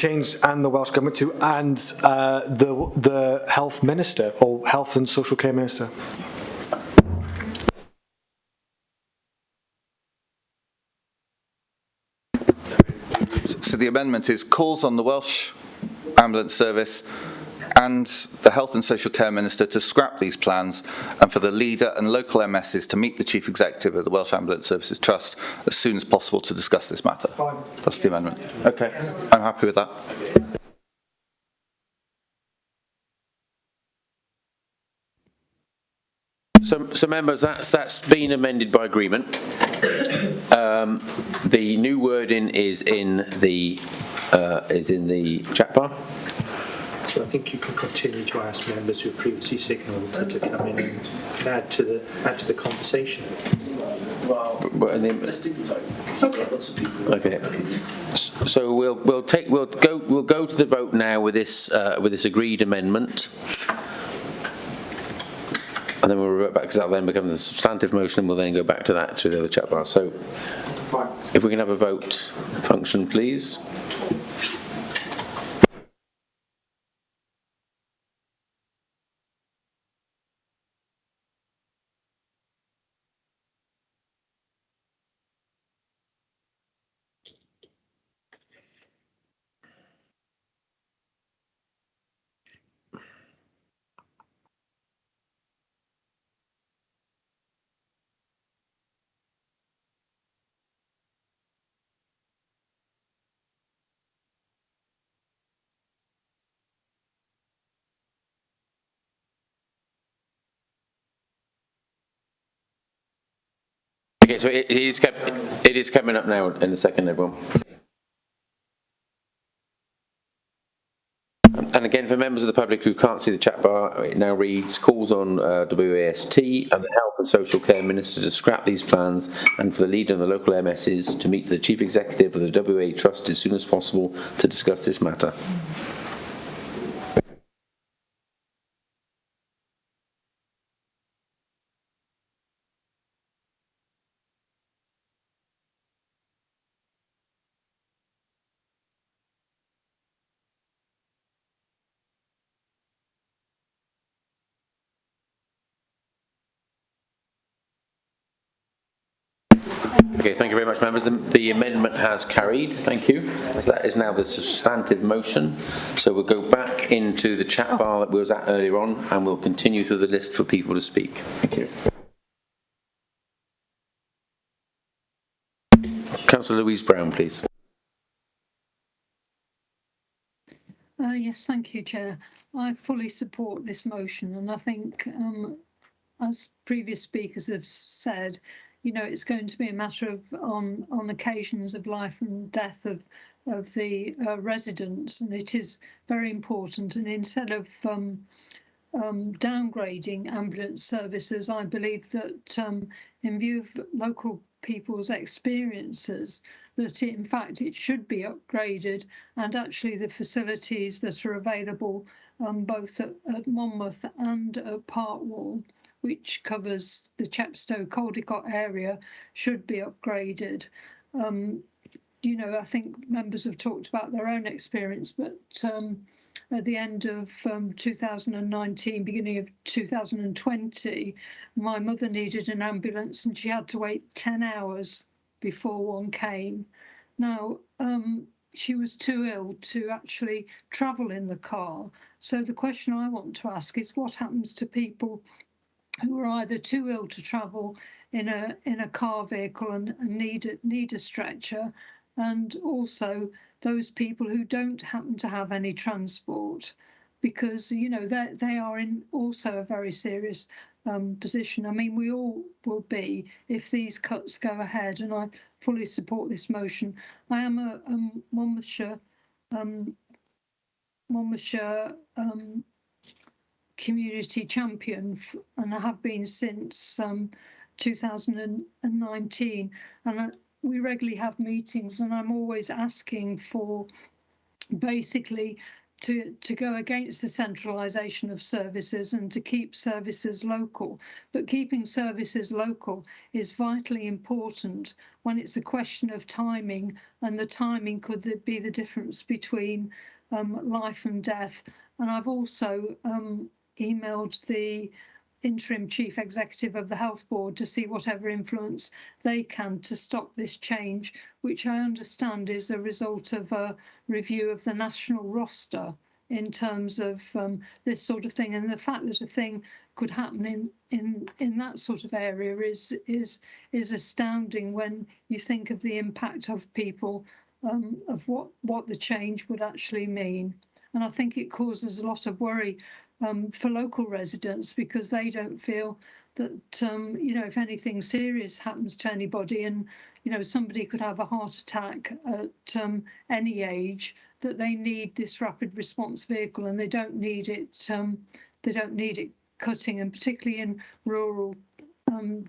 changed and the Welsh Government to and the Health Minister or Health and Social Care Minister. So the amendment is calls on the Welsh Ambulance Service and the Health and Social Care Minister to scrap these plans and for the leader and local MSs to meet the Chief Executive of the Welsh Ambulance Services Trust as soon as possible to discuss this matter. Fine. That's the amendment. Okay, I'm happy with that. So members, that's been amended by agreement. The new wording is in the chat bar. So I think you can continue to ask members who previously signalled to come in and add to the conversation. Well, let's take the vote. Lots of people. Okay. So we'll go to the vote now with this agreed amendment. And then we'll revert back because that then becomes a substantive motion, and we'll then go back to that through the other chat bar. So, if we can have a vote function, please. Okay, so it is coming up now in a second, everyone. And again, for members of the public who can't see the chat bar, it now reads, calls on WAST and the Health and Social Care Minister to scrap these plans and for the leader and the local MSs to meet the Chief Executive of the WA Trust as soon as possible to discuss this matter. Okay, thank you very much, members. The amendment has carried. Thank you. So that is now the substantive motion. So we'll go back into the chat bar that we was at earlier on, and we'll continue through the list for people to speak. Thank you. Councillor Louise Brown, please. Yes, thank you, Chair. I fully support this motion, and I think, as previous speakers have said, you know, it's going to be a matter of on occasions of life and death of the residents, and it is very important. And instead of downgrading ambulance services, I believe that in view of local people's experiences, that in fact it should be upgraded, and actually the facilities that are available both at Monmouth and at Parkwall, which covers the Chepstow Caldicot area, should be upgraded. You know, I think members have talked about their own experience, but at the end of 2019, beginning of 2020, my mother needed an ambulance and she had to wait 10 hours before one came. Now, she was too ill to actually travel in the car. So the question I want to ask is, what happens to people who are either too ill to travel in a car vehicle and need a stretcher, and also those people who don't happen to have any transport, because you know they are in also a very serious position. I mean, we all will be if these cuts go ahead, and I fully support this motion. I am a Monmouthshire community champion, and I have been since 2019, and we regularly have meetings, and I'm always asking for basically to go against the centralisation of services and to keep services local. But keeping services local is vitally important when it's a question of timing, and the timing could be the difference between life and death. And I've also emailed the interim chief executive of the health board to see whatever influence they can to stop this change, which I understand is a result of a review of the national roster in terms of this sort of thing. And the fact that a thing could happen in that sort of area is astounding when you think of the impact of people, of what the change would actually mean. And I think it causes a lot of worry for local residents, because they don't feel that, if anything serious happens to anybody, and, somebody could have a heart attack at any age, that they need this rapid response vehicle, and they don't need it. They don't need it cutting, and particularly in rural,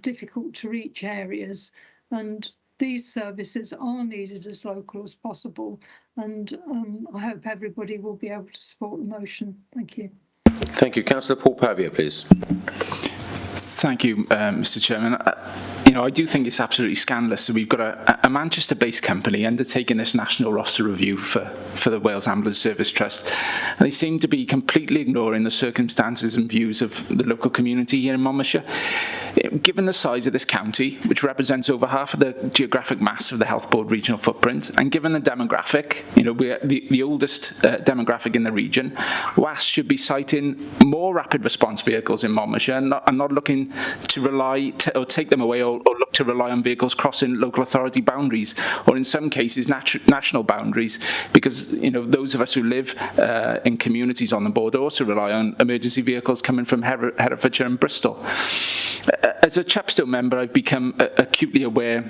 difficult to reach areas. And these services are needed as local as possible. And I hope everybody will be able to support the motion. Thank you. Thank you. Councillor Paul Pavia, please. Thank you, Mr. Chairman. I do think it's absolutely scandalous that we've got a Manchester-based company undertaking this national roster review for the Wales Ambulance Service Trust, and they seem to be completely ignoring the circumstances and views of the local community here in Monmouthshire. Given the size of this county, which represents over half of the geographic mass of the Health Board regional footprint, and given the demographic, we're the oldest demographic in the region, WAS should be citing more rapid response vehicles in Monmouthshire and not looking to rely or take them away or look to rely on vehicles crossing local authority boundaries, or in some cases national boundaries, because those of us who live in communities on the border also rely on emergency vehicles coming from Herefordshire and Bristol. As a Chepstow member, I've become acutely aware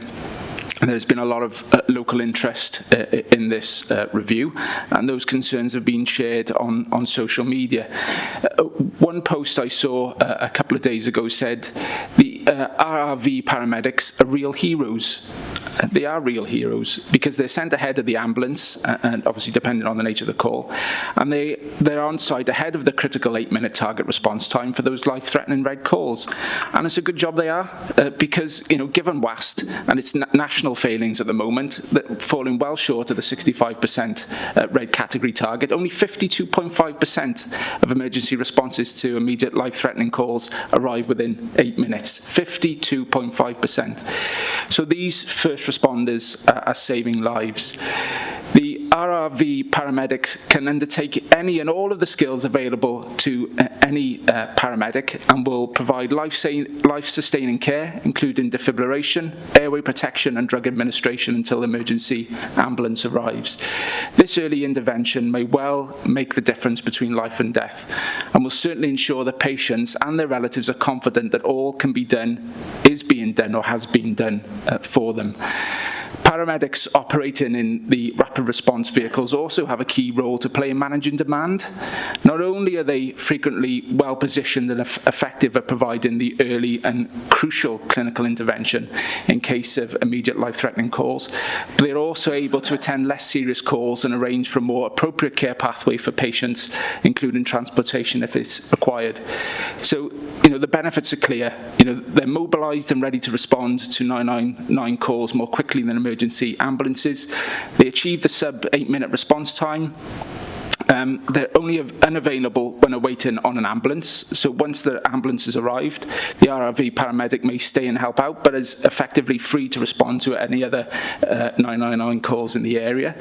there's been a lot of local interest in this review, and those concerns have been shared on social media. One post I saw a couple of days ago said the RRV paramedics are real heroes. They are real heroes because they're sent ahead of the ambulance, and obviously depending on the nature of the call, and they're on site ahead of the critical 8-minute target response time for those life-threatening red calls. And it's a good job they are, because given WAST and its national failings at the moment, that falling well short of the 65% red category target, only 52.5% of emergency responses to immediate life-threatening calls arrive within 8 minutes. 52.5%. So these first responders are saving lives. The RRV paramedics can undertake any and all of the skills available to any paramedic, and will provide life-sustaining care, including defibrillation, airway protection and drug administration until the emergency ambulance arrives. This early intervention may well make the difference between life and death, and will certainly ensure that patients and their relatives are confident that all can be done, is being done or has been done for them. Paramedics operating in the rapid response vehicles also have a key role to play in managing demand. Not only are they frequently well positioned and effective at providing the early and crucial clinical intervention in case of immediate life-threatening calls, but they're also able to attend less serious calls and arrange for a more appropriate care pathway for patients, including transportation if it's required. So, the benefits are clear. They're mobilised and ready to respond to 999 calls more quickly than emergency ambulances. They achieve the sub-8-minute response time. They're only unavailable when awaiting on an ambulance. So once the ambulance has arrived, the RRV paramedic may stay and help out, but is effectively free to respond to any other 999 calls in the area.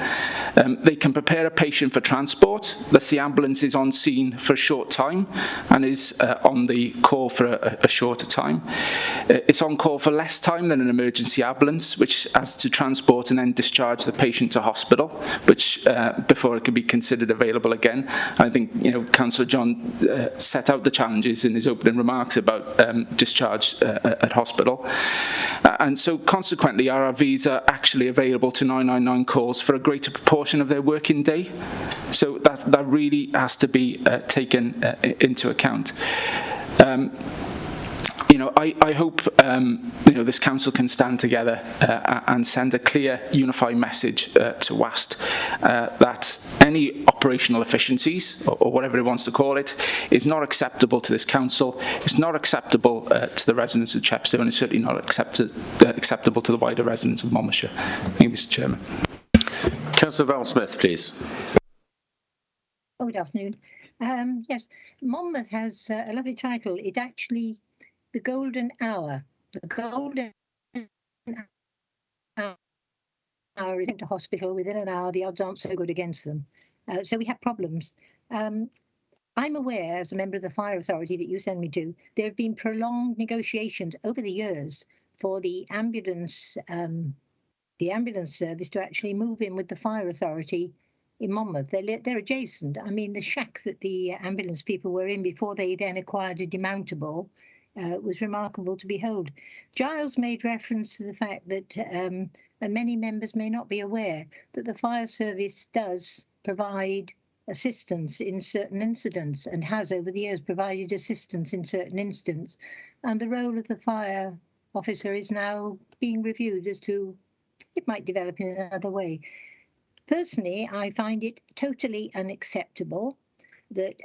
They can prepare a patient for transport. Thus, the ambulance is on scene for a short time and is on the call for a shorter time. It's on call for less time than an emergency ambulance, which has to transport and then discharge the patient to hospital, which before it can be considered available again. I think Councillor John set out the challenges in his opening remarks about discharge at hospital, and so consequently RRVs are actually available to 999 calls for a greater proportion of their working day. So that really has to be taken into account. I hope this council can stand together and send a clear, unified message to WAST that any operational efficiencies, or whatever it wants to call it, is not acceptable to this council. It's not acceptable to the residents of Chepstow, and it's certainly not acceptable to the wider residents of Monmouthshire. Thank you, Mr. Chairman. Councillor Val-Smith, please. Oh, good afternoon. Yes, Monmouth has a lovely title. It's actually the Golden Hour. The Golden Hour is into hospital within an hour. The odds aren't so good against them. So we have problems. I'm aware, as a member of the fire authority that you send me to, there have been prolonged negotiations over the years for the ambulance service to actually move in with the fire authority in Monmouth. They're adjacent. I mean, the shack that the ambulance people were in before they then acquired a demountable was remarkable to behold. Giles made reference to the fact that, and many members may not be aware, that the fire service does provide assistance in certain incidents and has over the years provided assistance in certain incidents. And the role of the fire officer is now being reviewed as to it might develop in another way. Personally, I find it totally unacceptable that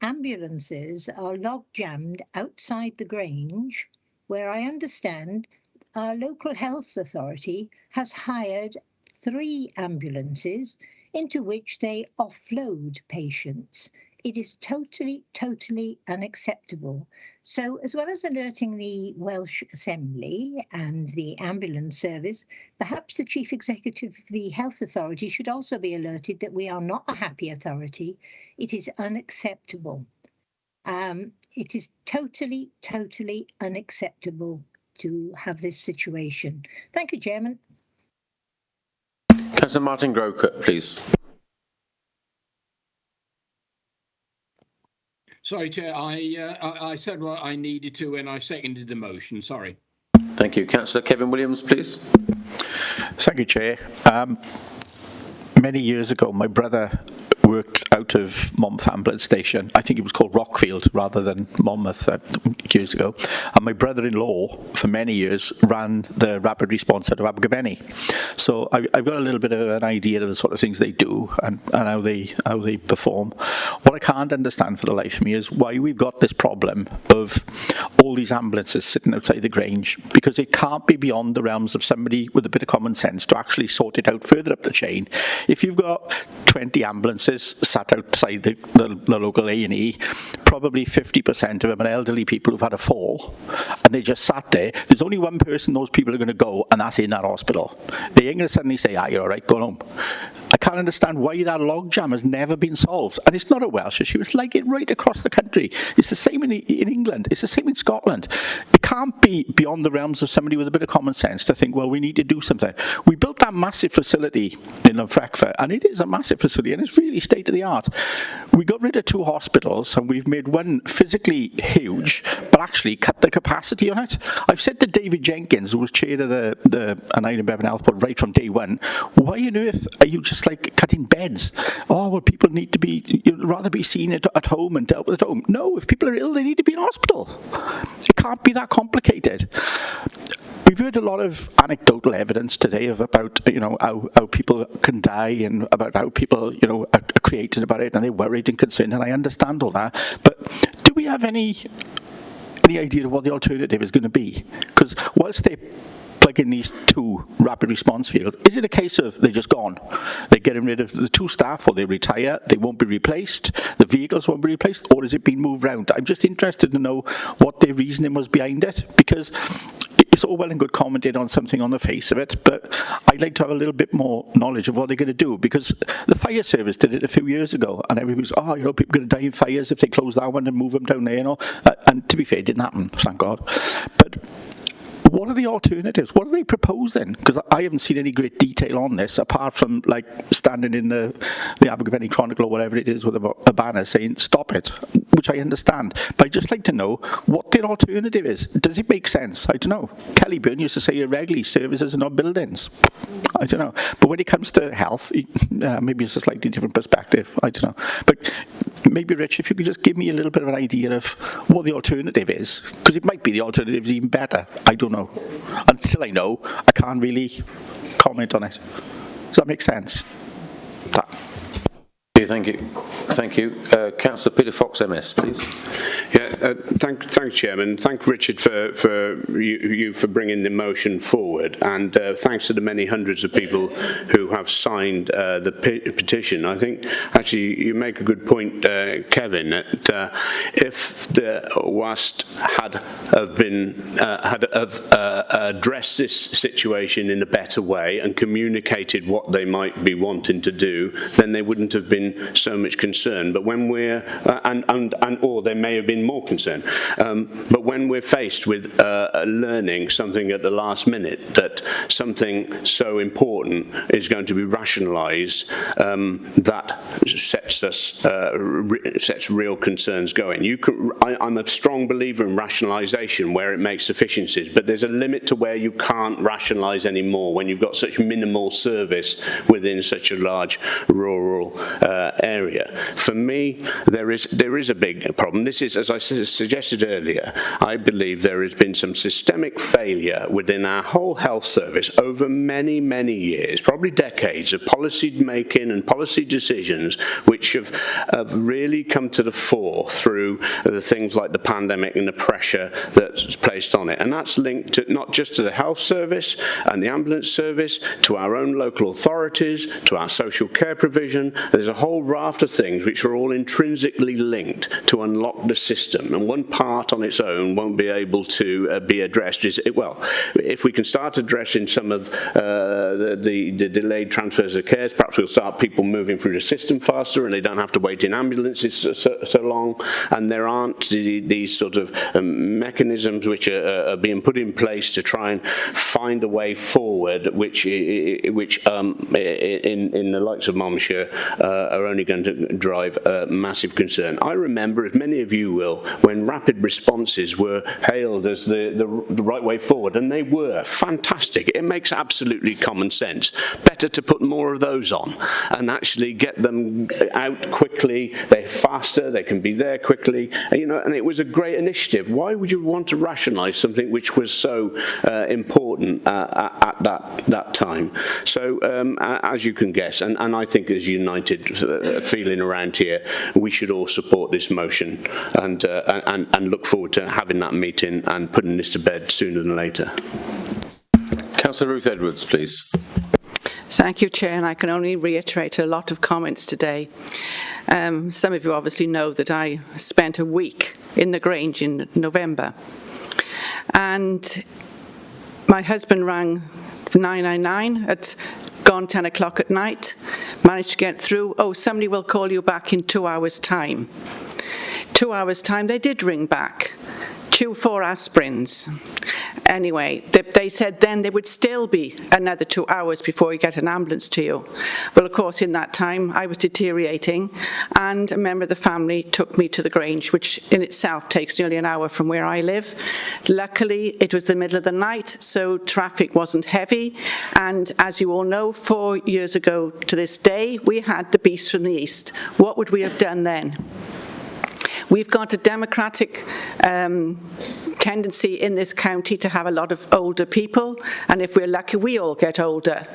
ambulances are log-jammed outside the Grange, where I understand our local health authority has hired 3 ambulances into which they offload patients. It is totally, totally unacceptable. So as well as alerting the Welsh Assembly and the ambulance service, perhaps the Chief Executive of the Health Authority should also be alerted that we are not a happy authority. It is unacceptable. It is totally, totally unacceptable to have this situation. Thank you, Chairman. Councillor Martin Grocott, please. Sorry, Chair, I said what I needed to and I seconded the motion. Sorry. Thank you. Councillor Kevin Williams, please. Thank you, Chair. Many years ago, my brother worked out of Monmouth Ambulance Station. I think it was called Rockfield rather than Monmouth years ago. And my brother-in-law, for many years, ran the rapid response out of Abergavenny. So I've got a little bit of an idea of the sort of things they do and how they perform. What I can't understand for the life of me is why we've got this problem of all these ambulances sitting outside the Grange, because it can't be beyond the realms of somebody with a bit of common sense to actually sort it out further up the chain. If you've got 20 ambulances sat outside the local A&E, probably 50% of them are elderly people who've had a fall, and they just sat there. There's only one person those people are going to go, and that's in that hospital. They ain't going to suddenly say, you're all right, go home. I can't understand why that logjam has never been solved. And it's not a Welsh issue, it's like it right across the country. It's the same in England, it's the same in Scotland. It can't be beyond the realms of somebody with a bit of common sense to think, well, we need to do something. We built that massive facility in Llfracfa, and it is a massive facility, and it's really state of the art. We got rid of 2 hospitals, and we've made one physically huge, but actually cut the capacity on it. I've said to David Jenkins, who was chair of the Aneurin Bevan Health Board right from day one, why on earth are you just like cutting beds? Oh, well, people need to be, you'd rather be seen at home and dealt with at home. No, if people are ill, they need to be in hospital. It can't be that complicated. We've heard a lot of anecdotal evidence today about how people can die and about how people are created about it and they're worried and concerned, and I understand all that. But do we have any idea of what the alternative is going to be? Because whilst they're plugging these 2 rapid response vehicles, is it a case of they're just gone? They're getting rid of the 2 staff, or they retire, they won't be replaced, the vehicles won't be replaced, or is it being moved around? I'm just interested to know what their reasoning was behind it, because it's all well and good commenting on something on the face of it, but I'd like to have a little bit more knowledge of what they're going to do, because the fire service did it a few years ago, and everybody was, people are going to die in fires if they close that one and move them down there, and to be fair, it didn't happen, thank God. But what are the alternatives? What are they proposing? Because I haven't seen any great detail on this, apart from like standing in the Abergavenny Chronicle or whatever it is with a banner saying stop it, which I understand. But I'd just like to know what their alternative is. Does it make sense? I don't know. Kelly Byrne used to say irregularly, services are not buildings. I don't know. But when it comes to health, maybe it's a slightly different perspective. I don't know. But maybe, Rich, if you could just give me a little bit of an idea of what the alternative is, because it might be the alternative is even better. I don't know. Until I know, I can't really comment on it. Does that make sense? Yeah, thank you. Thank you. Councillor Peter Fox, MS, please. Yeah, thanks, Chairman. Thank Richard for you for bringing the motion forward, and thanks to the many hundreds of people who have signed the petition. I think actually you make a good point, Kevin. That if the WAST had addressed this situation in a better way and communicated what they might be wanting to do, then they wouldn't have been so much concern. But when we're or there may have been more concern. But when we're faced with learning something at the last minute, that something so important is going to be rationalised, that sets real concerns going. I'm a strong believer in rationalisation where it makes efficiencies, but there's a limit to where you can't rationalise anymore when you've got such minimal service within such a large rural area. For me, there is a big problem. This is, as I suggested earlier, I believe there has been some systemic failure within our whole health service over many, many years, probably decades, of policy making and policy decisions which have really come to the fore through the things like the pandemic and the pressure that's placed on it. And that's linked to not just to the health service and the ambulance service, to our own local authorities, to our social care provision. There's a whole raft of things which are all intrinsically linked to unlock the system, and one part on its own won't be able to be addressed. If we can start addressing some of the delayed transfers of cares, perhaps we'll start people moving through the system faster and they don't have to wait in ambulances so long, and there aren't these sort of mechanisms which are being put in place to try and find a way forward which in the likes of Monmouthshire are only going to drive massive concern. I remember, as many of you will, when rapid responses were hailed as the right way forward, and they were fantastic. It makes absolutely common sense. Better to put more of those on and actually get them out quickly. They're faster, they can be there quickly, and it was a great initiative. Why would you want to rationalise something which was so important at that time? So, as you can guess, and I think as united feeling around here, we should all support this motion and look forward to having that meeting and putting this to bed sooner than later. Councillor Ruth Edwards, please. Thank you, Chair, and I can only reiterate a lot of comments today. Some of you obviously know that I spent a week in the Grange in November, and my husband rang 999 at gone 10 o'clock at night, managed to get through. Oh, somebody will call you back in 2 hours' time. 2 hours' time, they did ring back. 4 aspirins. Anyway, they said then there would still be another 2 hours before you get an ambulance to you. Well, of course, in that time, I was deteriorating, and a member of the family took me to the Grange, which in itself takes nearly an hour from where I live. Luckily, it was the middle of the night, so traffic wasn't heavy, and as you all know, 4 years ago to this day, we had the beast from the east. What would we have done then? We've got a democratic tendency in this county to have a lot of older people, and if we're lucky, we all get older.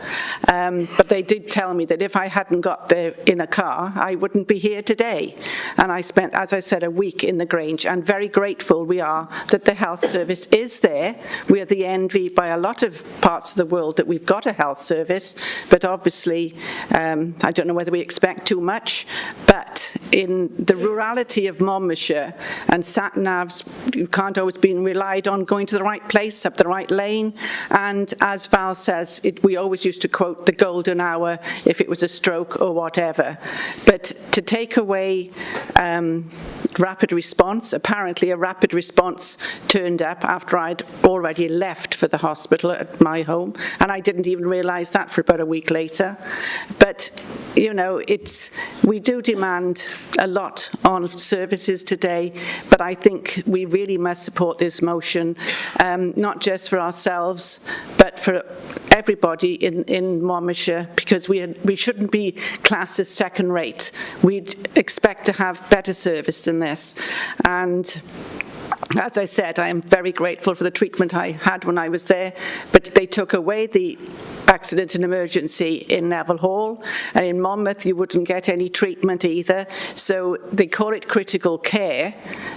But they did tell me that if I hadn't got there in a car, I wouldn't be here today. And I spent, as I said, a week in the Grange, and very grateful we are that the health service is there. We are the envy by a lot of parts of the world that we've got a health service, but obviously, I don't know whether we expect too much, but in the rurality of Monmouthshire, and sat-navs, you can't always be relied on going to the right place, up the right lane, and as Val says, we always used to quote the golden hour if it was a stroke or whatever. But to take away rapid response, apparently a rapid response turned up after I'd already left for the hospital at my home, and I didn't even realise that for about a week later. But, we do demand a lot on services today, but I think we really must support this motion, not just for ourselves, but for everybody in Monmouthshire, because we shouldn't be classed as second rate. We'd expect to have better service than this. And as I said, I am very grateful for the treatment I had when I was there, but they took away the accident and emergency in Neville Hall, and in Monmouth you wouldn't get any treatment either. So they call it critical care,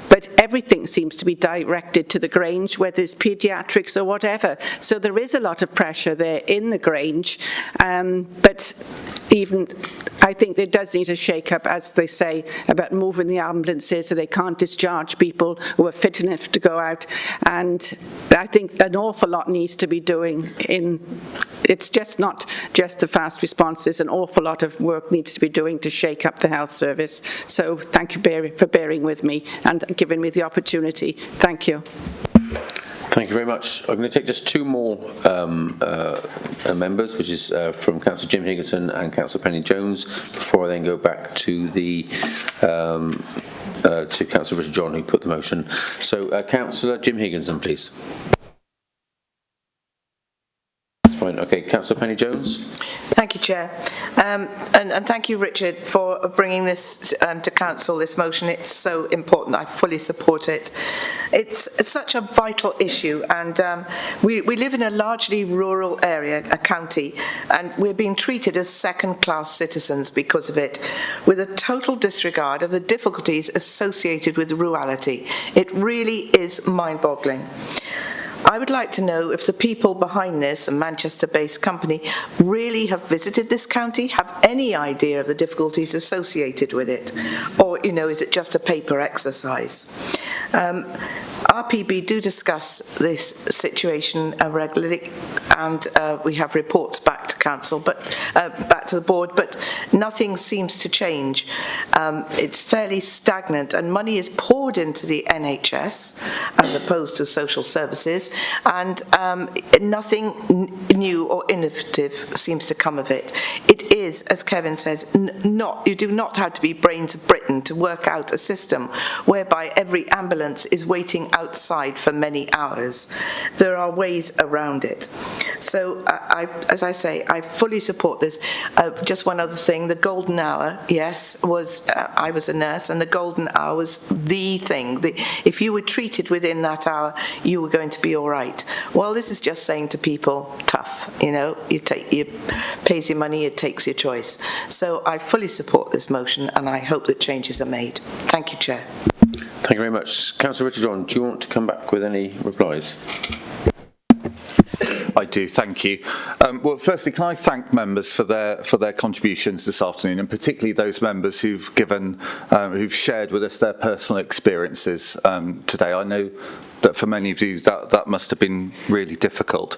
but everything seems to be directed to the Grange, whether it's paediatrics or whatever. So there is a lot of pressure there in the Grange, but even I think there does need a shake-up, as they say, about moving the ambulances so they can't discharge people who are fit enough to go out. And I think an awful lot needs to be doing it's just not just the fast response, there's an awful lot of work needs to be doing to shake up the health service. So thank you for bearing with me and giving me the opportunity. Thank you. Thank you very much. I'm going to take just two more members, which is from Councillor Jim Higginson and Councillor Penny Jones, before I then go back to the to Councillor Richard John, who put the motion. So, Councillor Jim Higginson, please. Fine. Okay, Councillor Penny Jones. Thank you, Chair. And thank you, Richard, for bringing this to Council, this motion. It's so important. I fully support it. It's such a vital issue, and we live in a largely rural area, a county, and we're being treated as second-class citizens because of it, with a total disregard of the difficulties associated with rurality. It really is mind-boggling. I would like to know if the people behind this, a Manchester-based company, really have visited this county, have any idea of the difficulties associated with it, or, is it just a paper exercise? RPB do discuss this situation regularly, and we have reports back to Council, back to the board, but nothing seems to change. It's fairly stagnant, and money is poured into the NHS as opposed to social services, and nothing new or innovative seems to come of it. It is, as Kevin says, you do not have to be brains of Britain to work out a system whereby every ambulance is waiting outside for many hours. There are ways around it. So, as I say, I fully support this. Just one other thing, the golden hour, yes, I was a nurse, and the golden hour was the thing. If you were treated within that hour, you were going to be all right. Well, this is just saying to people, tough, you pays your money, it takes your choice. So I fully support this motion, and I hope that changes are made. Thank you, Chair. Thank you very much. Councillor Richard John, do you want to come back with any replies? I do, thank you. Well, firstly, can I thank members for their contributions this afternoon, and particularly those members who've shared with us their personal experiences today. I know that for many of you that must have been really difficult.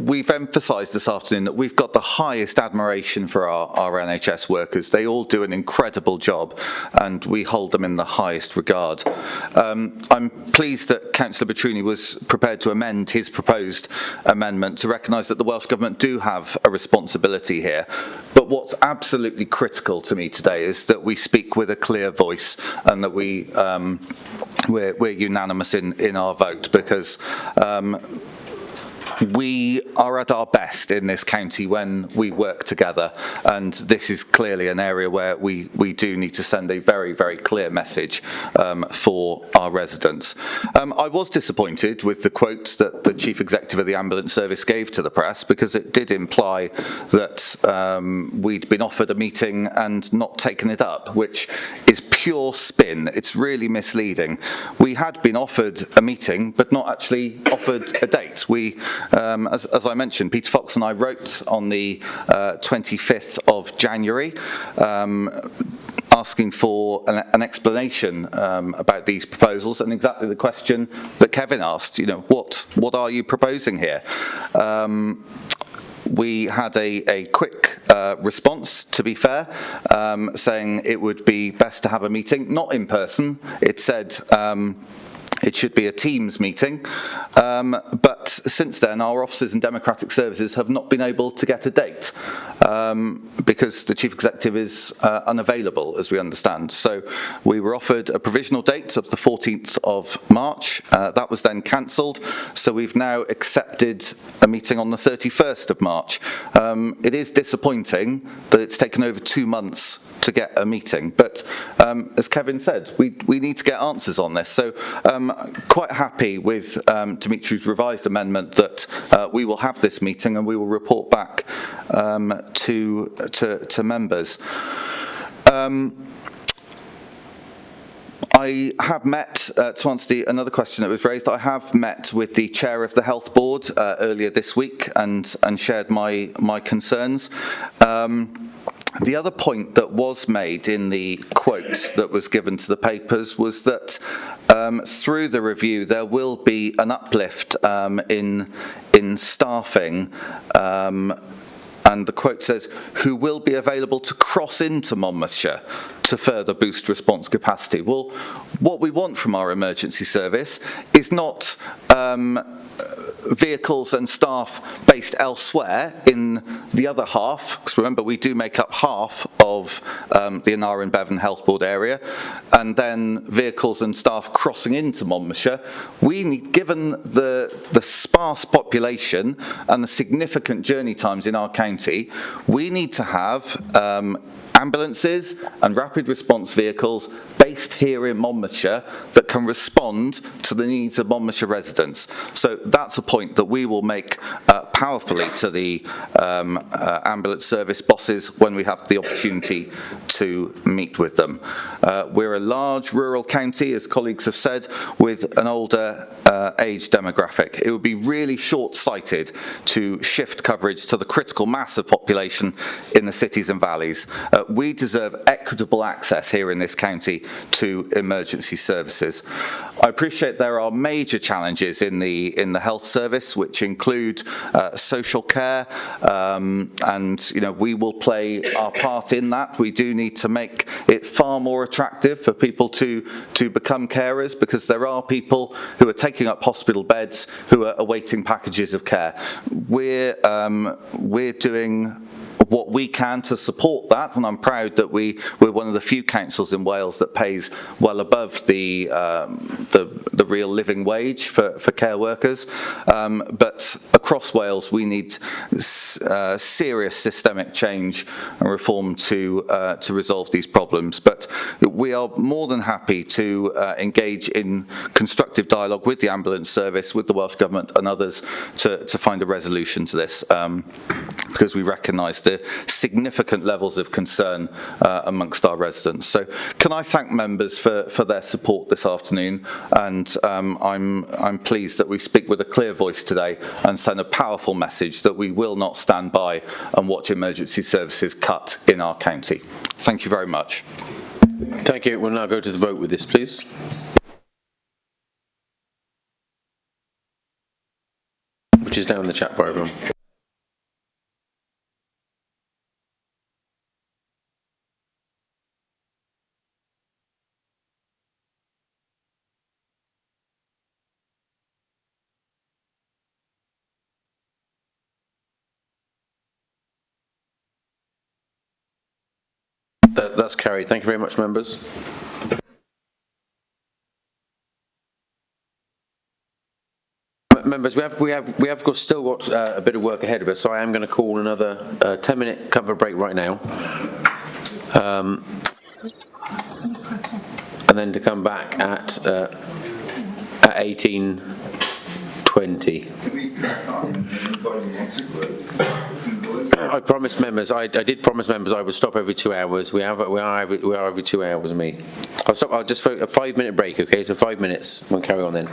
We've emphasised this afternoon that we've got the highest admiration for our NHS workers. They all do an incredible job, and we hold them in the highest regard. I'm pleased that Councillor Petruni was prepared to amend his proposed amendment to recognise that the Welsh Government do have a responsibility here. But what's absolutely critical to me today is that we speak with a clear voice, and that we're unanimous in our vote, because we are at our best in this county when we work together, and this is clearly an area where we do need to send a very, very clear message for our residents. I was disappointed with the quote that the Chief Executive of the Ambulance Service gave to the press, because it did imply that we'd been offered a meeting and not taken it up, which is pure spin. It's really misleading. We had been offered a meeting, but not actually offered a date. As I mentioned, Peter Fox and I wrote on the 25th of January asking for an explanation about these proposals, and exactly the question that Kevin asked, what are you proposing here? We had a quick response, to be fair, saying it would be best to have a meeting, not in person. It said It should be a Teams meeting, but since then our officers and democratic services have not been able to get a date because the Chief Executive is unavailable, as we understand. So we were offered a provisional date of the 14th of March. That was then cancelled, so we've now accepted a meeting on the 31st of March. It is disappointing that it's taken over 2 months to get a meeting, but as Kevin said, we need to get answers on this. So quite happy with Dimitri's revised amendment that we will have this meeting and we will report back to members. I have met, to answer another question that was raised, I have met with the chair of the Health Board earlier this week and shared my concerns. The other point that was made in the quote that was given to the papers was that through the review there will be an uplift in staffing, and the quote says, who will be available to cross into Monmouthshire to further boost response capacity. Well, what we want from our emergency service is not vehicles and staff based elsewhere in the other half, because remember we do make up half of the Anara and Bevan Health Board area, and then vehicles and staff crossing into Monmouthshire. We need, given the sparse population and the significant journey times in our county, we need to have ambulances and rapid response vehicles based here in Monmouthshire that can respond to the needs of Monmouthshire residents. So that's a point that we will make powerfully to the ambulance service bosses when we have the opportunity to meet with them. We're a large rural county, as colleagues have said, with an older age demographic. It would be really short-sighted to shift coverage to the critical mass of population in the cities and valleys. We deserve equitable access here in this county to emergency services. I appreciate there are major challenges in the health service, which include social care, and we will play our part in that. We do need to make it far more attractive for people to become carers, because there are people who are taking up hospital beds who are awaiting packages of care. We're doing what we can to support that, and I'm proud that we're one of the few councils in Wales that pays well above the real living wage for care workers. But across Wales, we need serious systemic change and reform to resolve these problems. But we are more than happy to engage in constructive dialogue with the ambulance service, with the Welsh Government and others to find a resolution to this, because we recognise the significant levels of concern amongst our residents. So can I thank members for their support this afternoon, and I'm pleased that we speak with a clear voice today and send a powerful message that we will not stand by and watch emergency services cut in our county. Thank you very much. Thank you. We'll now go to the vote with this, please. Which is down in the chat bar, everyone. That's carried. Thank you very much, members. Members, we have still got a bit of work ahead of us, so I am going to call another 10-minute cover break right now, and then to come back at 18:20. I promised members. I did promise members I would stop every 2 hours. We are every 2 hours. Me. I'll stop. I'll just for a 5-minute break. Okay, so 5 minutes. We'll carry on then.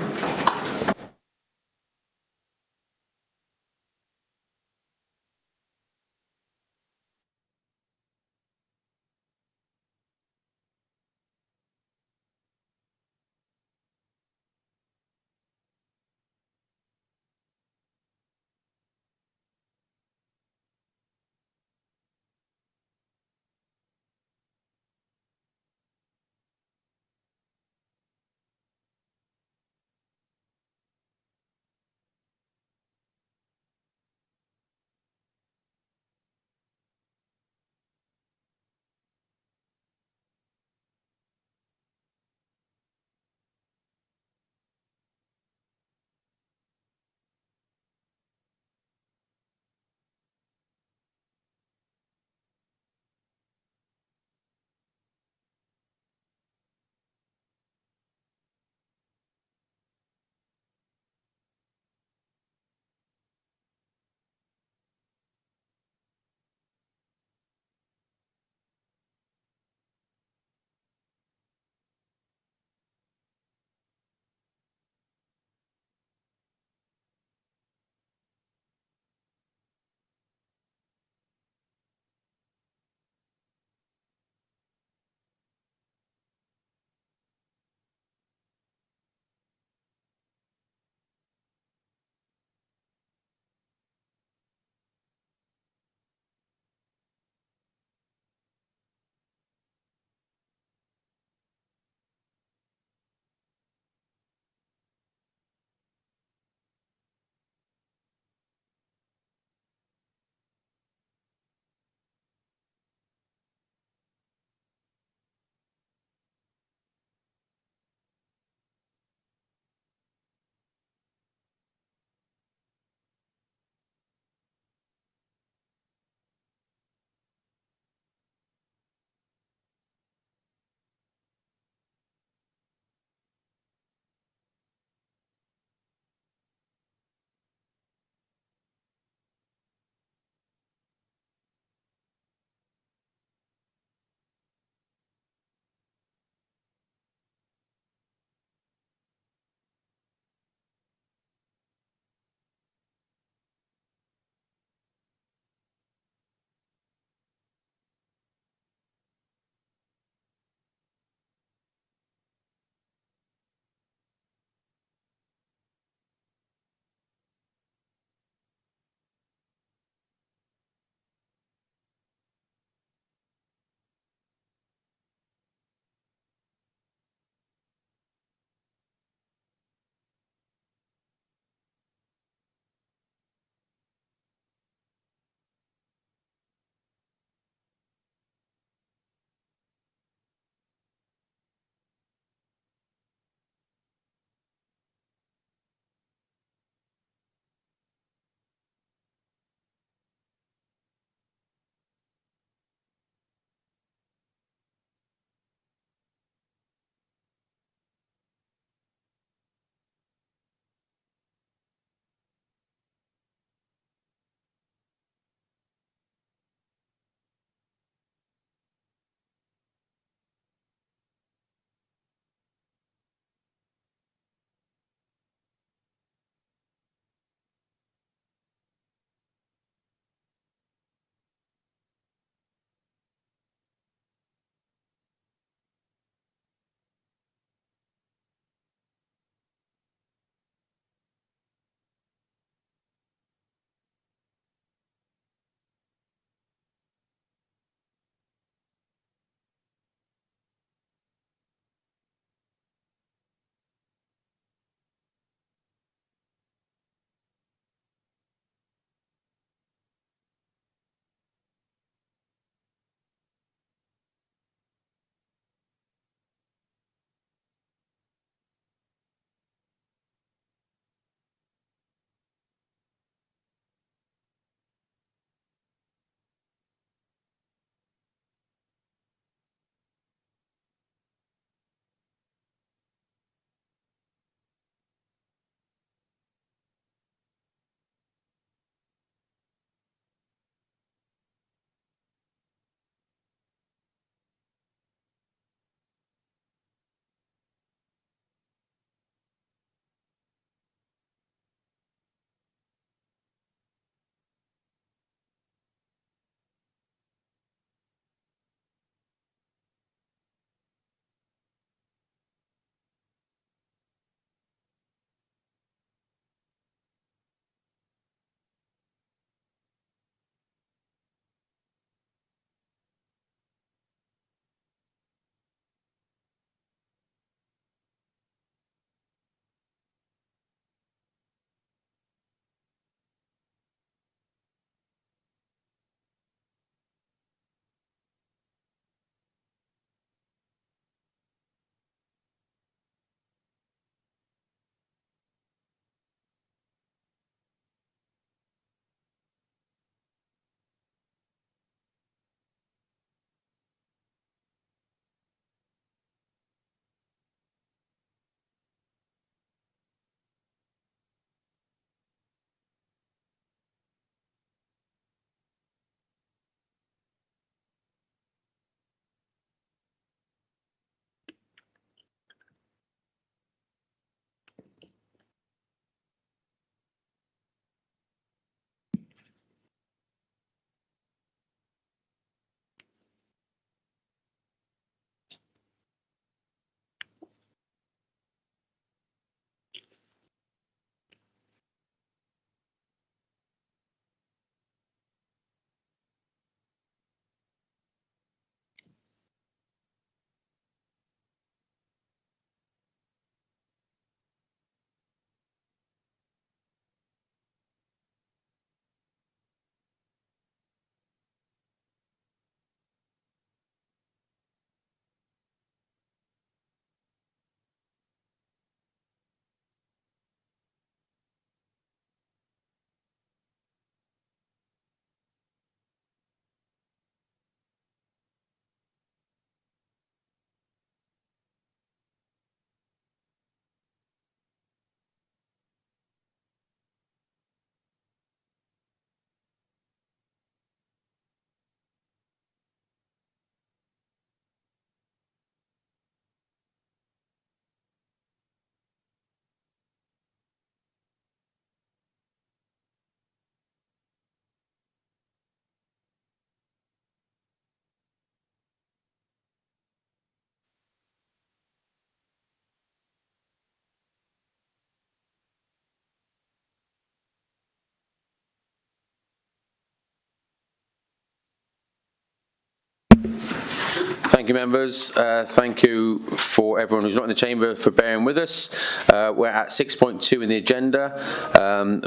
Thank you, members. Thank you for everyone who's not in the chamber for bearing with us. We're at 6.2 in the agenda.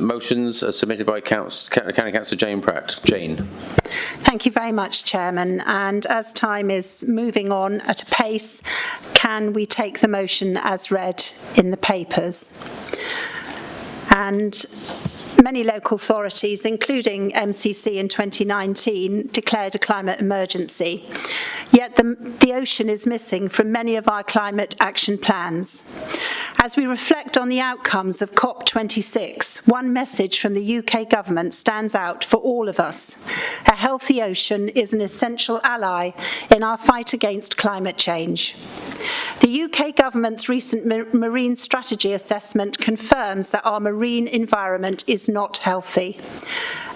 Motions are submitted by County Councillor Jane Pratt. Jane. Thank you very much, Chairman. And as time is moving on at a pace, can we take the motion as read in the papers? And many local authorities, including MCC in 2019, declared a climate emergency. Yet the ocean is missing from many of our climate action plans. As we reflect on the outcomes of COP26, one message from the UK government stands out for all of us. A healthy ocean is an essential ally in our fight against climate change. The UK government's recent marine strategy assessment confirms that our marine environment is not healthy.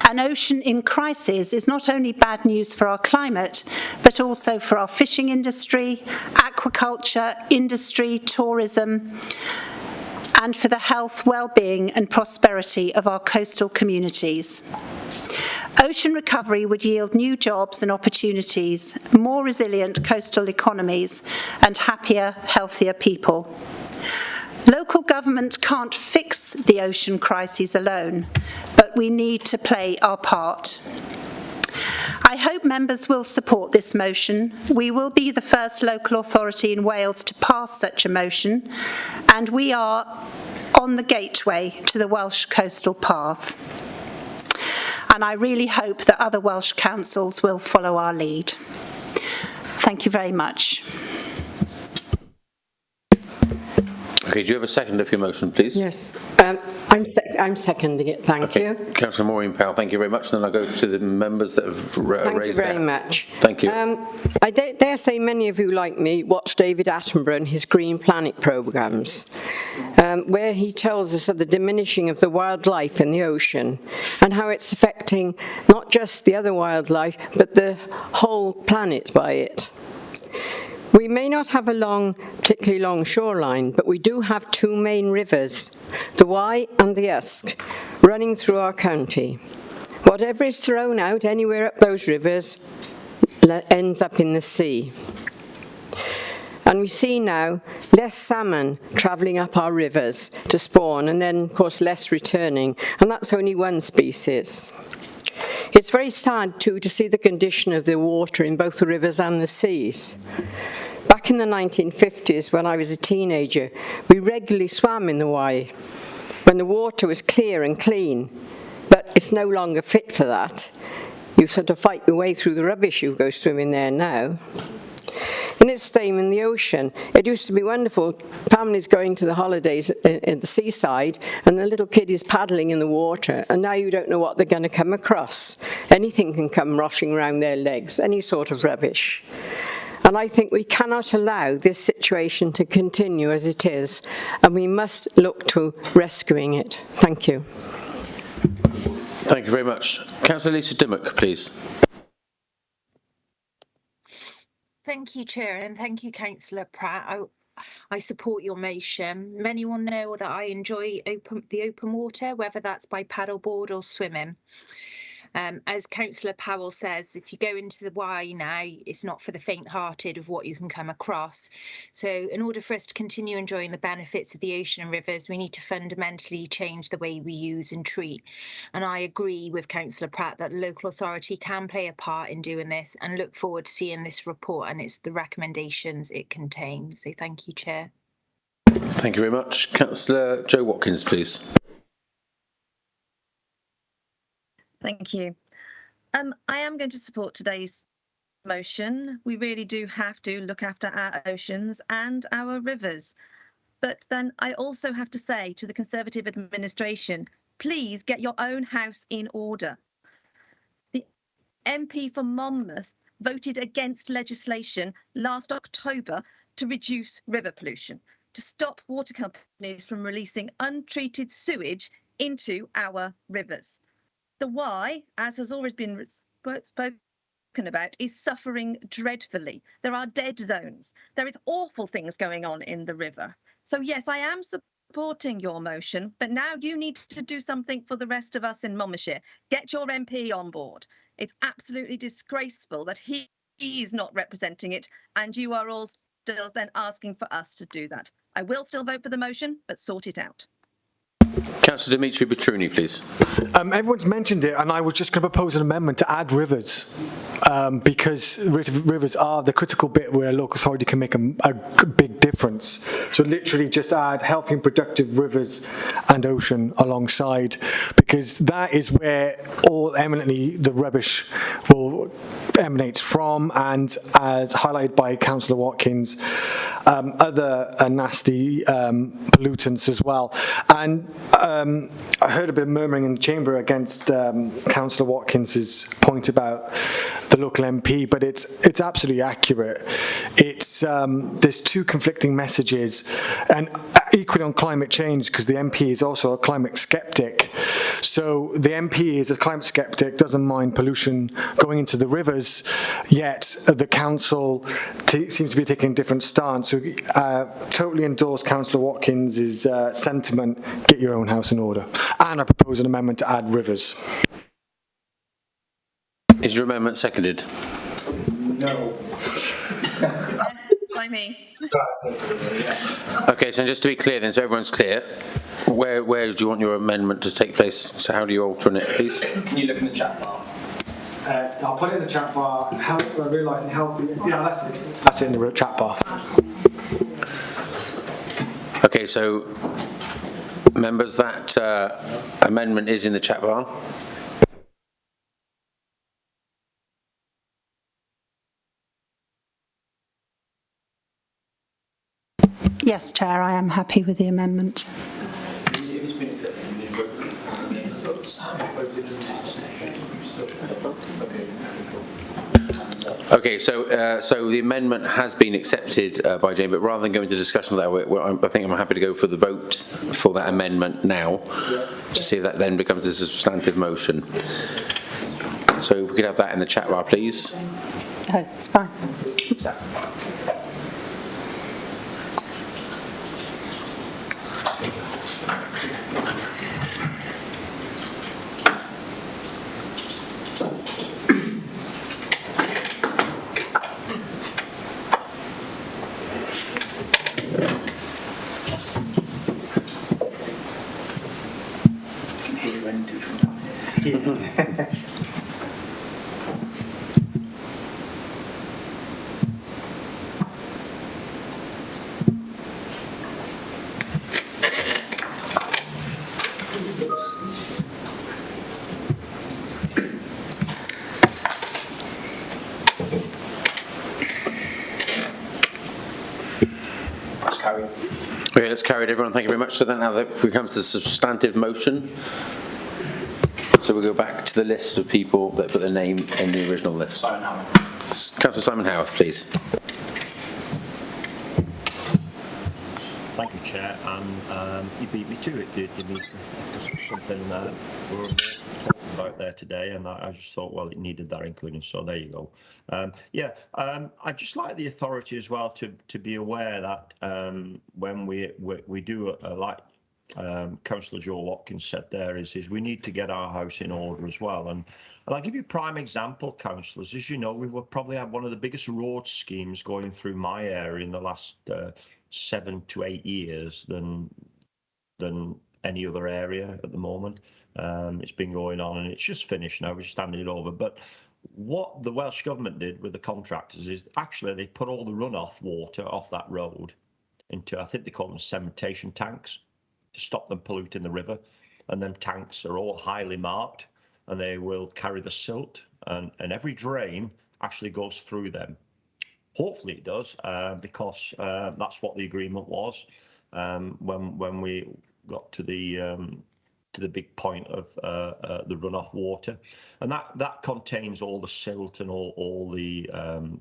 An ocean in crisis is not only bad news for our climate, but also for our fishing industry, aquaculture, industry, tourism, and for the health, well-being and prosperity of our coastal communities. Ocean recovery would yield new jobs and opportunities, more resilient coastal economies, and happier, healthier people. Local government can't fix the ocean crises alone, but we need to play our part. I hope members will support this motion. We will be the first local authority in Wales to pass such a motion, and we are on the gateway to the Welsh Coastal Path. And I really hope that other Welsh councils will follow our lead. Thank you very much. Okay, do you have a seconder for your motion, please? Yes, I'm seconding it, thank you. Councillor Maureen Powell, thank you very much. Then I'll go to the members that have raised Thank you very much. Thank you. I dare say many of you, like me, watch David Attenborough and his Green Planet programmes, where he tells us of the diminishing of the wildlife in the ocean and how it's affecting not just the other wildlife, but the whole planet by it. We may not have a particularly long shoreline, but we do have two main rivers, the Wye and the Usk, running through our county. Whatever is thrown out anywhere up those rivers ends up in the sea. And we see now less salmon travelling up our rivers to spawn, and then, of course, less returning, and that's only one species. It's very sad, too, to see the condition of the water in both the rivers and the seas. Back in the 1950s, when I was a teenager, we regularly swam in the Wye, when the water was clear and clean, but it's no longer fit for that. You sort of fight your way through the rubbish you go swimming there now. And it's the same in the ocean. It used to be wonderful, families going to the holidays at the seaside, and the little kid is paddling in the water, and now you don't know what they're going to come across. Anything can come rushing around their legs, any sort of rubbish. And I think we cannot allow this situation to continue as it is, and we must look to rescuing it. Thank you. Thank you very much. Councillor Lisa Dimmock, please. Thank you, Chair, and thank you, Councillor Pratt. I support your motion. Many will know that I enjoy the open water, whether that's by paddleboard or swimming. As Councillor Powell says, if you go into the Wye now, it's not for the faint-hearted of what you can come across. So in order for us to continue enjoying the benefits of the ocean and rivers, we need to fundamentally change the way we use and treat. And I agree with Councillor Pratt that the local authority can play a part in doing this, and look forward to seeing this report and the recommendations it contains. So thank you, Chair. Thank you very much. Councillor Jo Watkins, please. Thank you. I am going to support today's motion. We really do have to look after our oceans and our rivers. But then I also have to say to the Conservative administration, please get your own house in order. The MP for Monmouth voted against legislation last October to reduce river pollution, to stop water companies from releasing untreated sewage into our rivers. The Wye, as has always been spoken about, is suffering dreadfully. There are dead zones. There is awful things going on in the river. So yes, I am supporting your motion, but now you need to do something for the rest of us in Monmouthshire. Get your MP on board. It's absolutely disgraceful that he he's not representing it, and you are all still then asking for us to do that. I will still vote for the motion, but sort it out. Councillor Dimitri Petruni, please. Everyone's mentioned it, and I was just going to propose an amendment to add rivers, because rivers are the critical bit where a local authority can make a big difference. So literally just add healthy and productive rivers and ocean alongside, because that is where all eminently the rubbish emanates from, and as highlighted by Councillor Watkins, other nasty pollutants as well. And I heard a bit of murmuring in the chamber against Councillor Watkins's point about the local MP, but it's absolutely accurate. It's there's two conflicting messages, and equally on climate change, because the MP is also a climate skeptic. So the MP is a climate skeptic, doesn't mind pollution going into the rivers, yet the council seems to be taking a different stance. So totally endorse Councillor Watkins' sentiment, get your own house in order. And I propose an amendment to add rivers. Is your amendment seconded? No. By me. Okay, so just to be clear then, so everyone's clear, where do you want your amendment to take place? So how do you alter it, please? Can you look in the chat bar? I'll put it in the chat bar. Realising healthy. Yeah, that's it in the chat bar. Okay, so members, that amendment is in the chat bar. Yes, Chair, I am happy with the amendment. Okay, so the amendment has been accepted by Jane, but rather than go into discussion of that, I think I'm happy to go for the vote for that amendment now, to see if that then becomes a substantive motion. So if we could have that in the chat bar, please. Oh, it's fine. Okay, let's carry it, everyone. Thank you very much. So then now that becomes the substantive motion. So we'll go back to the list of people that put their name in the original list. Simon Howarth. Councillor Simon Howarth, please. Thank you, Chair. And you beat me to it, Dimitri, because something we were talking about there today, and I just thought, well, it needed that including. So there you go. I'd just like the authority as well to be aware that when we do like Councillor Joe Watkins said there is we need to get our house in order as well. And I'll give you a prime example, councillors. As you know, we will probably have one of the biggest road schemes going through my area in the last 7 to 8 years than any other area at the moment. It's been going on and it's just finished now. We're just handing it over. But what the Welsh Government did with the contractors is actually they put all the runoff water off that road into, I think they call them cementation tanks, to stop them polluting the river. And them tanks are all highly marked and they will carry the silt, and every drain actually goes through them. Hopefully it does, because that's what the agreement was when we got to the big point of the runoff water, and that contains all the silt and all the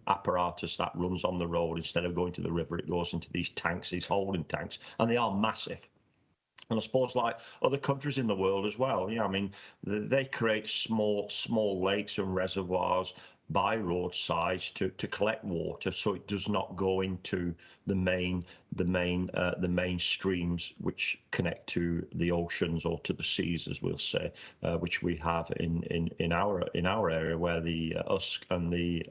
apparatus that runs on the road. Instead of going to the river, it goes into these tanks, these holding tanks, and they are massive. And I suppose like other countries in the world as well, I mean, they create small lakes and reservoirs, by roadsides to collect water, so it does not go into the main streams which connect to the oceans or to the seas, as we'll say, which we have in our area, where the Usk and the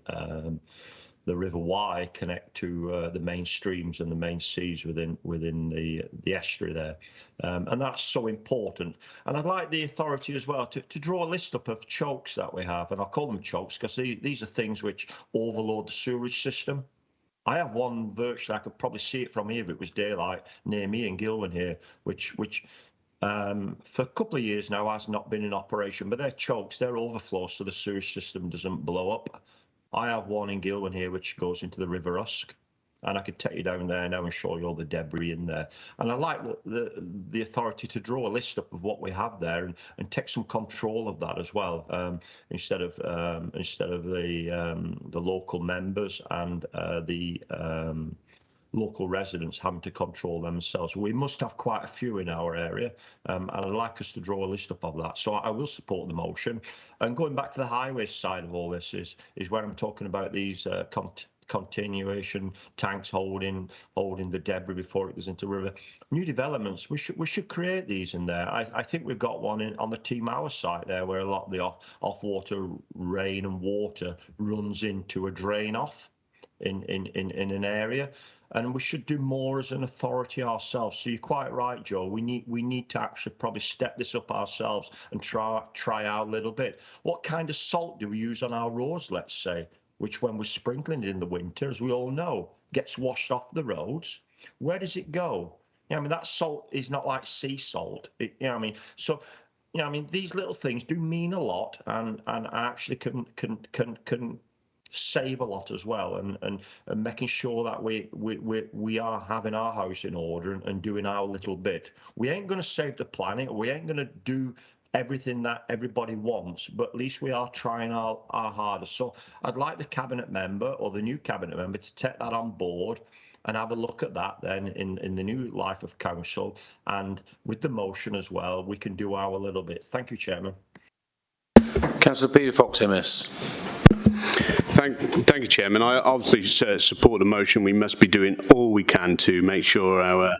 River Wye connect to the main streams and the main seas within the estuary there, and that's so important. And I'd like the authority as well to draw a list up of chokes that we have, and I'll call them chokes because these are things which overload the sewerage system. I have one virtually, I could probably see it from here if it was daylight, near me in Gilwyn here, which for a couple of years now has not been in operation, but they're chokes, they're overflows, so the sewage system doesn't blow up. I have one in Gilwyn here which goes into the River Usk, and I could take you down there now and show you all the debris in there. And I like the authority to draw a list up of what we have there and take some control of that as well, instead of the local members and the local residents having to control themselves. We must have quite a few in our area, and I'd like us to draw a list up of that. So I will support the motion. And going back to the highway side of all this is where I'm talking about these continuation tanks holding the debris before it goes into the river. New developments, we should create these in there. I think we've got one on the Team Hour site there, where a lot of the off-water rain and water runs into a drain off in an area. And we should do more as an authority ourselves. So you're quite right, Joe. We need to actually probably step this up ourselves and try out a little bit. What kind of salt do we use on our roads, let's say, which when we're sprinkling it in the winter, as we all know, gets washed off the roads? Where does it go? I mean, that salt is not like sea salt. So, these little things do mean a lot, and actually can save a lot as well, and making sure that we are having our house in order and doing our little bit. We ain't going to save the planet, we ain't going to do everything that everybody wants, but at least we are trying our hardest. So I'd like the cabinet member or the new cabinet member to take that on board and have a look at that then in the new life of council, and with the motion as well, we can do our little bit. Thank you, Chairman. Councillor Peter Fox, MS. Thank you, Chairman. I obviously support the motion. We must be doing all we can to make sure our...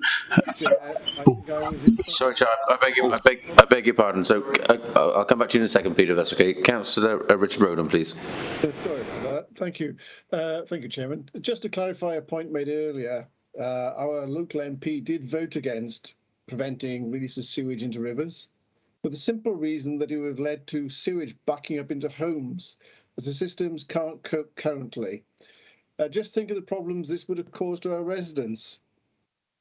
Sorry, Chair, I beg your pardon. So I'll come back to you in a second, Peter, if that's okay. Councillor Richard Roden, please. Sorry for that. Thank you. Thank you, Chairman. Just to clarify a point made earlier, our local MP did vote against preventing release of sewage into rivers, for the simple reason that it would have led to sewage backing up into homes, as the systems can't cope currently. Just think of the problems this would have caused to our residents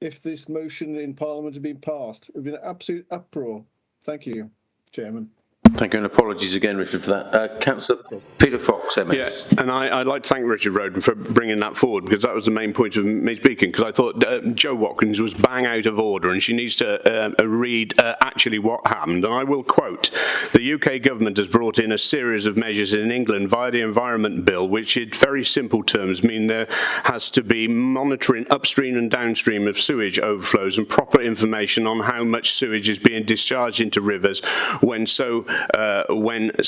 if this motion in Parliament had been passed. It would have been an absolute uproar. Thank you, Chairman. Thank you, and apologies again, Richard, for that. Councillor Peter Fox, MS. Yes, and I'd like to thank Richard Roden for bringing that forward, because that was the main point of me speaking, because I thought Jo Watkins was bang out of order and she needs to read actually what happened. And I will quote, the UK government has brought in a series of measures in England via the Environment Bill, which in very simple terms mean there has to be monitoring upstream and downstream of sewage overflows and proper information on how much sewage is being discharged into rivers when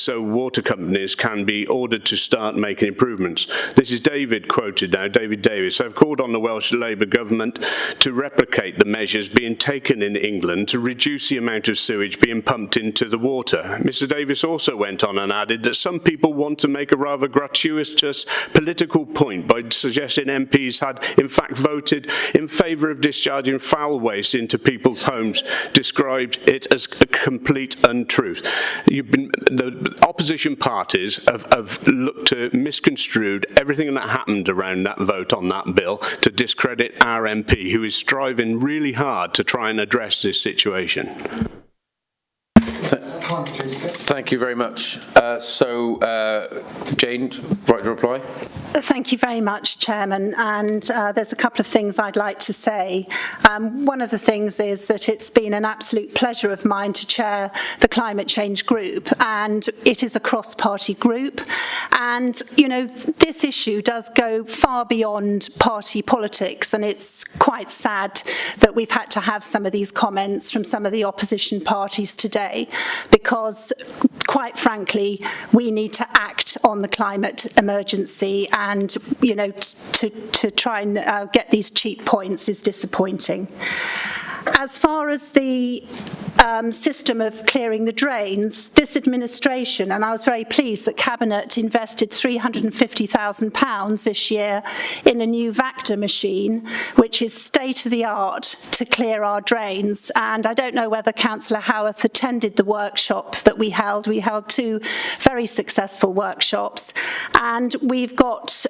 water companies can be ordered to start making improvements. This is David quoted now, David Davis. I've called on the Welsh Labour government to replicate the measures being taken in England to reduce the amount of sewage being pumped into the water. Mr Davis also went on and added that some people want to make a rather gratuitous political point by suggesting MPs had in fact voted in favour of discharging foul waste into people's homes, described it as a complete untruth. The opposition parties have looked to misconstrued everything that happened around that vote on that bill to discredit our MP, who is striving really hard to try and address this situation. Thank you very much. Jane, right to reply? Thank you very much, Chairman. And there's a couple of things I'd like to say. One of the things is that it's been an absolute pleasure of mine to chair the Climate Change Group, and it is a cross-party group. And, you know, this issue does go far beyond party politics, and it's quite sad that we've had to have some of these comments from some of the opposition parties today, because because, quite frankly, we need to act on the climate emergency, and, you know, to try and get these cheap points is disappointing. As far as the system of clearing the drains, this administration, and I was very pleased that Cabinet invested £350,000 this year in a new Vactor machine, which is state-of-the-art to clear our drains. And I don't know whether Councillor Howarth attended the workshop that we held. We held 2 very successful workshops, and we've got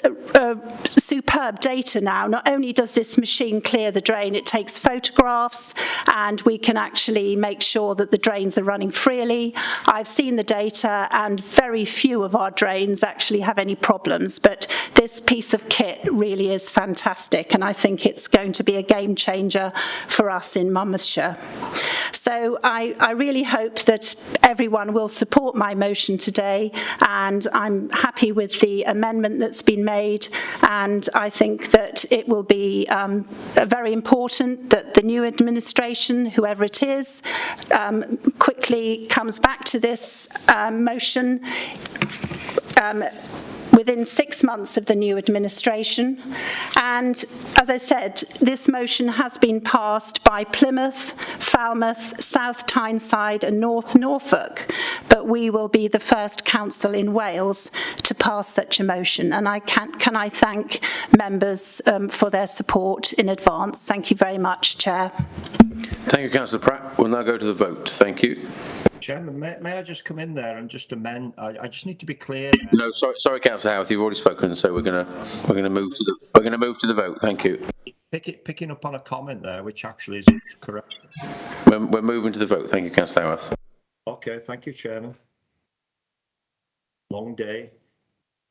superb data now. Not only does this machine clear the drain, it takes photographs, and we can actually make sure that the drains are running freely. I've seen the data, and very few of our drains actually have any problems, but this piece of kit really is fantastic, and I think it's going to be a game changer for us in Monmouthshire. So I really hope that everyone will support my motion today, and I'm happy with the amendment that's been made, and I think that it will be very important that the new administration, whoever it is, quickly comes back to this motion within 6 months of the new administration. And as I said, this motion has been passed by Plymouth, Falmouth, South Tyneside and North Norfolk, but we will be the first council in Wales to pass such a motion. And can I thank members for their support in advance. Thank you very much, Chair. Thank you, Councillor Pratt. We'll now go to the vote. Thank you. Chairman, may I just come in there and just amend? I just need to be clear. No, sorry, Councillor Howarth, you've already spoken, so we're going to move to the vote. Thank you. Picking up on a comment there, which actually isn't correct. We're moving to the vote. Thank you, Councillor Howarth. Okay, thank you, Chairman. Long day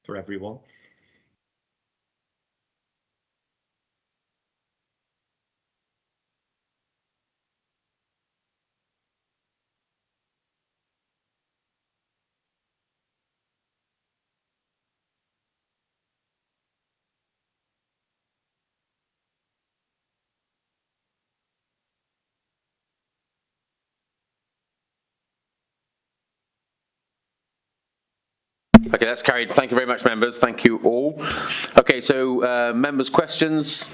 for everyone. Okay, that's carried. Thank you very much, members. Thank you all. Okay, so members' questions?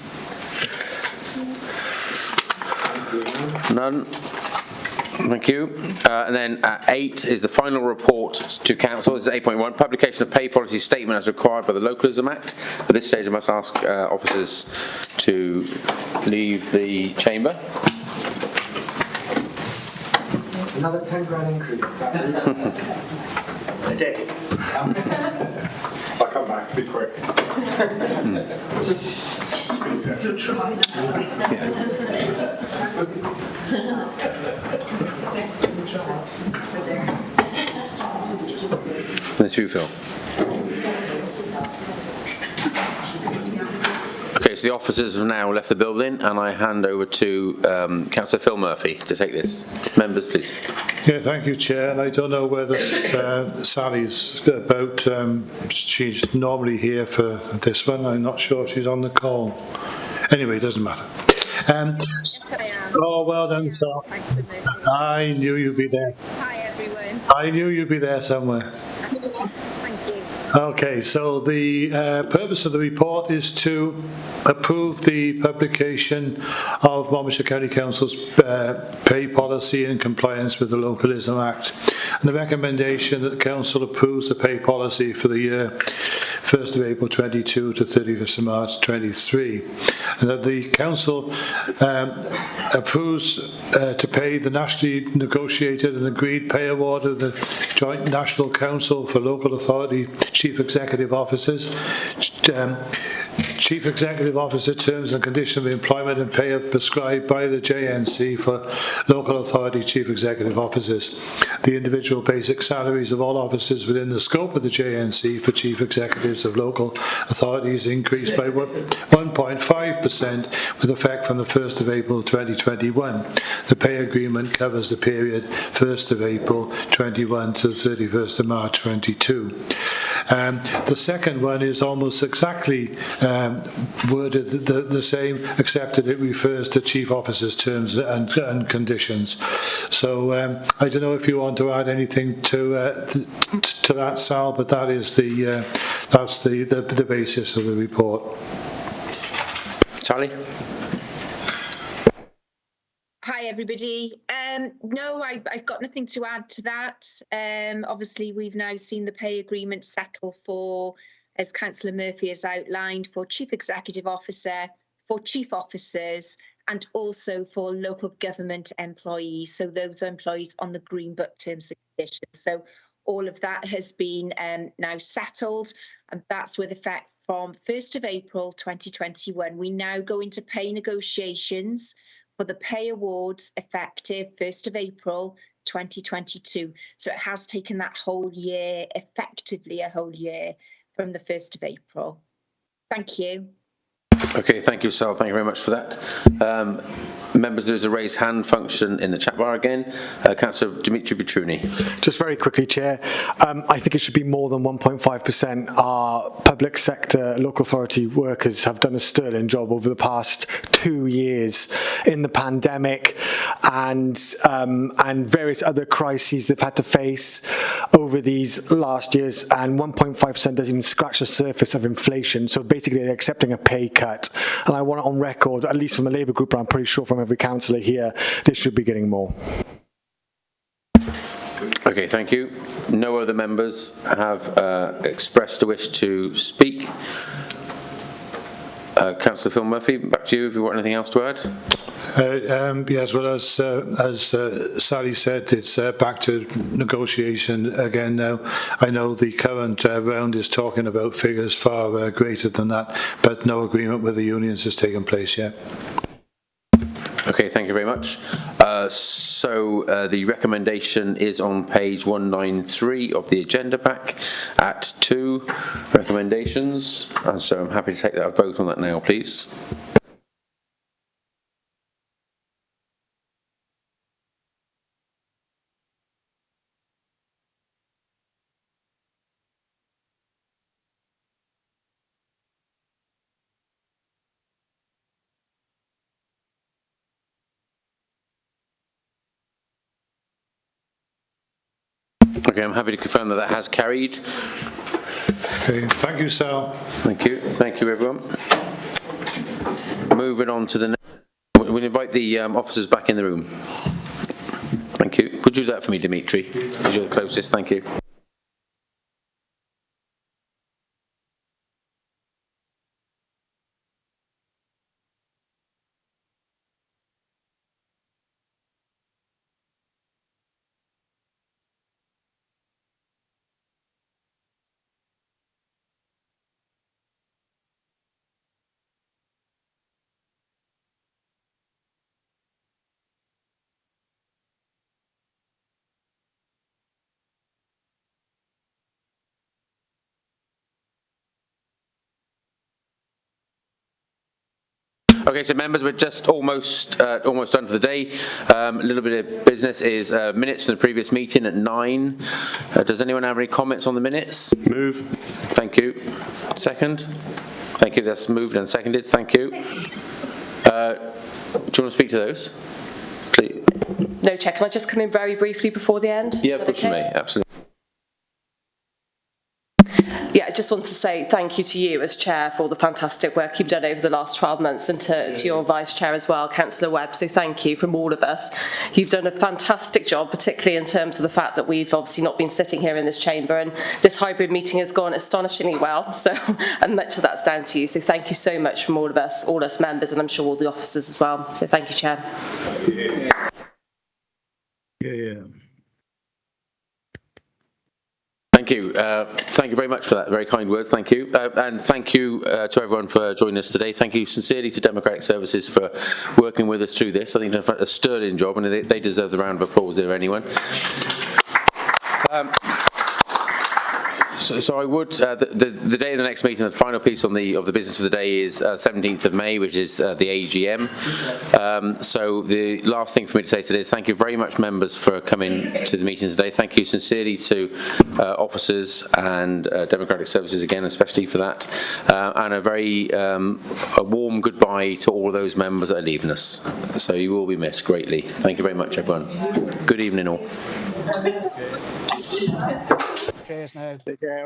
None. Thank you. And then 8 is the final report to Council. This is 8.1, publication of pay policy statement as required by the Localism Act. At this stage, I must ask officers to leave the chamber. Another 10 grand increase. A day. I'll come back, be quick. You'll try. That's you, Phil. Okay, so the officers have now left the building, and I hand over to Councillor Phil Murphy to take this. Members, please. Yeah, thank you, Chair. And I don't know whether Sally's about. She's normally here for this one. I'm not sure if she's on the call. Anyway, it doesn't matter. Yes, I am. Oh, well done, Sal. I knew you'd be there. Hi, everyone. I knew you'd be there somewhere. Thank you. Okay, so the purpose of the report is to approve the publication of Monmouthshire County Council's pay policy in compliance with the Localism Act, and the recommendation that the Council approves the pay policy for the year 1st of April 22 to 31st of March 23, and that the Council approves to pay the nationally negotiated and agreed pay award of the Joint National Council for Local Authority Chief Executive Officers, Chief Executive Officer terms and conditions of employment and pay prescribed by the JNC for local authority chief executive officers. The individual basic salaries of all officers within the scope of the JNC for chief executives of local authorities increased by 1.5% with effect from the 1st of April 2021. The pay agreement covers the period 1st of April 21 to 31st of March 22. The second one is almost exactly worded the same, except that it refers to chief officer's terms and conditions. So I don't know if you want to add anything to that, Sal, but that is that's the basis of the report. Sally? Hi, everybody. No, I've got nothing to add to that. Obviously, we've now seen the pay agreement settle for, as Councillor Murphy has outlined, for Chief Executive Officer, for Chief Officers, and also for local government employees, so those employees on the Green Book terms and conditions. So all of that has been now settled, and that's with effect from 1st of April 2021. We now go into pay negotiations for the pay awards effective 1st of April 2022. So it has taken that whole year, effectively a whole year, from the 1st of April. Thank you. Okay, thank you, Sal. Thank you very much for that. Members, there's a raised hand function in the chat bar again. Councillor Dimitri Petruni. Just very quickly, Chair. I think it should be more than 1.5%. Our public sector, local authority workers have done a sterling job over the past 2 years in the pandemic and various other crises they've had to face over these last years. And 1.5% doesn't even scratch the surface of inflation. So basically, they're accepting a pay cut. And I want it on record, at least from the Labour group, but I'm pretty sure from every councillor here, they should be getting more. Okay, thank you. No other members have expressed a wish to speak. Councillor Phil Murphy, back to you if you want anything else to add. Yes, well, as Sally said, it's back to negotiation again now. I know the current round is talking about figures far greater than that, but no agreement with the unions has taken place yet. Okay, thank you very much. So the recommendation is on page 193 of the agenda pack at 2 recommendations, and so I'm happy to take that vote on that now, please. Okay, I'm happy to confirm that that has carried. Okay, thank you, Sal. Thank you. Thank you, everyone. Moving on to the next. We'll invite the officers back in the room. Thank you. Would you do that for me, Dimitri? Because you're the closest. Thank you. Okay, so members, we're just almost done for the day. A little bit of business is minutes from the previous meeting at 9. Does anyone have any comments on the minutes? Move. Thank you. Second? Thank you. That's moved and seconded. Thank you. Do you want to speak to those? Please. No, Chair. Can I just come in very briefly before the end? Yeah, of course you may. Absolutely. Yeah, I just want to say thank you to you as Chair for all the fantastic work you've done over the last 12 months and to your Vice Chair as well, Councillor Webb. So thank you from all of us. You've done a fantastic job, particularly in terms of the fact that we've obviously not been sitting here in this chamber, and this hybrid meeting has gone astonishingly well. So, and much of that's down to you. So thank you so much from all of us members, and I'm sure all the officers as well. So thank you, Chair. Yeah. Thank you. Thank you very much for that. Very kind words. Thank you. And thank you to everyone for joining us today. Thank you sincerely to Democratic Services for working with us through this. I think they've done a sterling job, and they deserve the round of applause if anyone. So I would, the day of the next meeting, the final piece on of the business for the day is 17th of May, which is the AGM. So the last thing for me to say today is thank you very much, members, for coming to the meeting today. Thank you sincerely to officers and Democratic Services again, especially for that. And a warm goodbye to all those members that are leaving us. So you will be missed greatly. Thank you very much, everyone. Good evening all. Cheers now. Take care.